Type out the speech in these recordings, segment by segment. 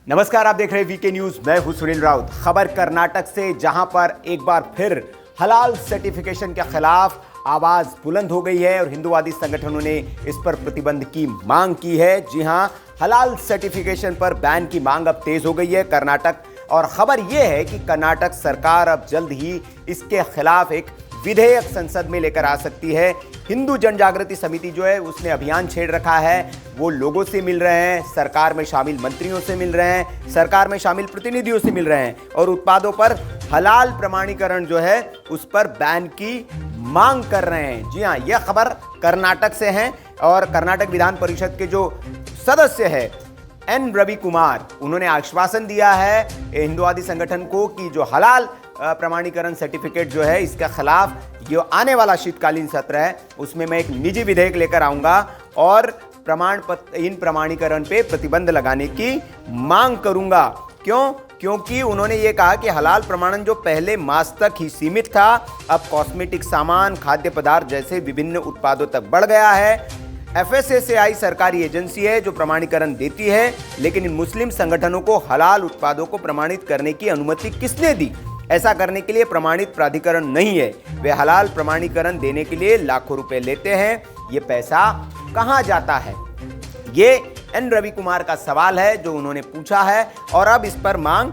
नमस्कार, आप देख रहे हैं वीके न्यूज। मैं हूं सुनील राउत। खबर कर्नाटक से, जहां पर एक बार फिर हलाल सर्टिफिकेशन के खिलाफ आवाज बुलंद हो गई है और हिंदूवादी संगठनों ने इस पर प्रतिबंध की मांग की है। जी हां, हलाल सर्टिफिकेशन पर बैन की मांग अब तेज हो गई है कर्नाटक। और खबर यह है कि कर्नाटक सरकार अब जल्द ही इसके खिलाफ एक विधेयक संसद में लेकर आ सकती है। हिंदू जन जागृति समिति जो है उसने अभियान छेड़ रखा है। वो लोगों से मिल रहे हैं, सरकार में शामिल मंत्रियों से मिल रहे हैं, सरकार में शामिल प्रतिनिधियों से मिल रहे हैं और उत्पादों पर हलाल प्रमाणीकरण जो है उस पर बैन की मांग कर रहे हैं। जी हां, यह खबर कर्नाटक से है और कर्नाटक विधान परिषद के जो सदस्य है एन रवि कुमार, उन्होंने आश्वासन दिया है हिंदूवादी संगठन को कि जो हलाल प्रमाणीकरण सर्टिफिकेट जो है इसके खिलाफ जो आने वाला शीतकालीन सत्र है उसमें मैं एक निजी विधेयक लेकर आऊंगा और इन प्रमाणीकरण पे प्रतिबंध लगाने की मांग करूंगा। क्योंकि उन्होंने ये कहा कि हलाल प्रमाणन जो पहले मांस तक ही सीमित था, अब कॉस्मेटिक सामान, खाद्य पदार्थ जैसे विभिन्न उत्पादों तक बढ़ गया है। एफएसएसएआई सरकारी एजेंसी है जो प्रमाणीकरण देती है, लेकिन इन मुस्लिम संगठनों को हलाल उत्पादों को प्रमाणित करने की अनुमति किसने दी? ऐसा करने के लिए प्रमाणित प्राधिकरण नहीं है। वे हलाल प्रमाणीकरण देने के लिए लाखों रुपए लेते हैं। ये पैसा कहां जाता है? ये एन रवि कुमार का सवाल है जो उन्होंने पूछा है और अब इस पर मांग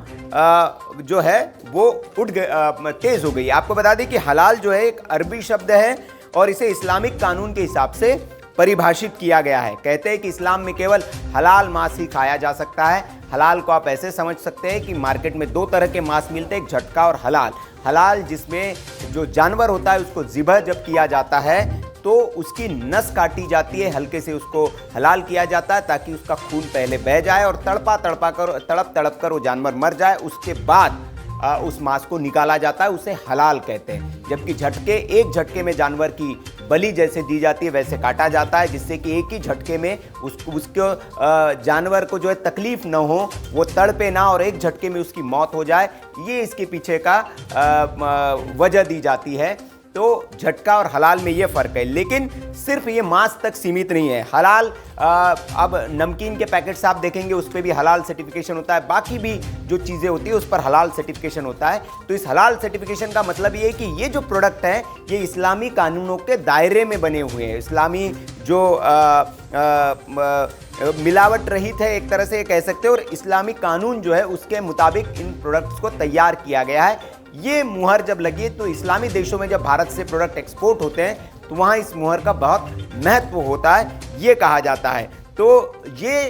जो है वो तेज हो गई। आपको बता दें कि हलाल जो है एक अरबी शब्द है और इसे इस्लामिक कानून के हिसाब से परिभाषित किया गया है। कहते हैं कि इस्लाम में केवल हलाल मांस ही खाया जा सकता है। हलाल को आप ऐसे समझ सकते हैं कि मार्केट में दो तरह के मांस मिलते हैं, एक झटका और हलाल। हलाल जिसमें जो जानवर होता है उसको ज़िबह जब किया जाता है तो उसकी नस काटी जाती है, हल्के से उसको हलाल किया जाता है ताकि उसका खून पहले बह जाए और तड़प कर वो जानवर मर जाए। उसके बाद उस मांस को निकाला जाता है, उसे हलाल कहते हैं। जबकि एक झटके में जानवर की बलि जैसे दी जाती है वैसे काटा जाता है, जिससे कि एक ही झटके में उसको जानवर को जो है तकलीफ न हो, वो तड़पे ना और एक झटके में उसकी मौत हो जाए। ये इसके पीछे का वजह दी जाती है। तो झटका और हलाल में ये फ़र्क है, लेकिन सिर्फ ये मांस तक सीमित नहीं है। हलाल अब नमकीन के पैकेट्स आप देखेंगे उस पर भी हलाल सर्टिफिकेशन होता है, बाकी भी जो चीज़ें होती है उस पर हलाल सर्टिफिकेशन होता है। तो इस हलाल सर्टिफिकेशन का मतलब ये है कि ये जो प्रोडक्ट हैं ये इस्लामी कानूनों के दायरे में बने हुए हैं। इस्लामी जो मिलावट रहित है एक तरह से कह सकते हैं, और इस्लामी कानून जो है उसके मुताबिक इन प्रोडक्ट्स को तैयार किया गया है। ये मुहर जब लगी तो इस्लामी देशों में जब भारत से प्रोडक्ट एक्सपोर्ट होते हैं तो वहाँ इस मुहर का बहुत महत्व होता है, ये कहा जाता है। तो ये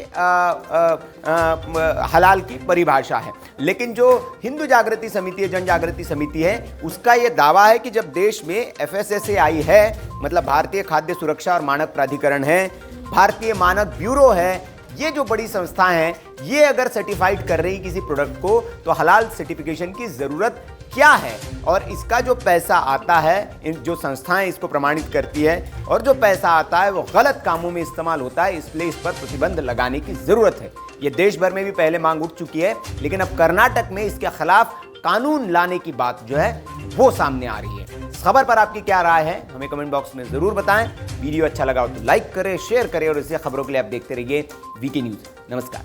हलाल की परिभाषा है। लेकिन जो हिंदू जागृति समिति है, जन जागृति समिति है, उसका ये दावा है कि जब देश में एफएसएसएआई है, मतलब भारतीय खाद्य सुरक्षा और मानक प्राधिकरण है, भारतीय मानक ब्यूरो है, ये जो बड़ी संस्थाएं हैं, ये अगर सर्टिफाइड कर रही किसी प्रोडक्ट को तो हलाल सर्टिफिकेशन की ज़रूरत क्या है? और इसका जो पैसा आता है, इन जो संस्थाएं इसको प्रमाणित करती है और जो पैसा आता है वो गलत कामों में इस्तेमाल होता है, इसलिए इस पर प्रतिबंध लगाने की ज़रूरत है। ये देश भर में भी पहले मांग उठ चुकी है, लेकिन अब कर्नाटक में इसके खिलाफ कानून लाने की बात जो है वो सामने आ रही है। इस खबर पर आपकी क्या राय है हमें कमेंट बॉक्स में ज़रूर बताएं। वीडियो अच्छा लगा हो तो लाइक करें, शेयर करें और इसी खबरों के लिए आप देखते रहिए वीके न्यूज़। नमस्कार।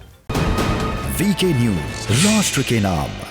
वीके न्यूज़, राष्ट्र के नाम।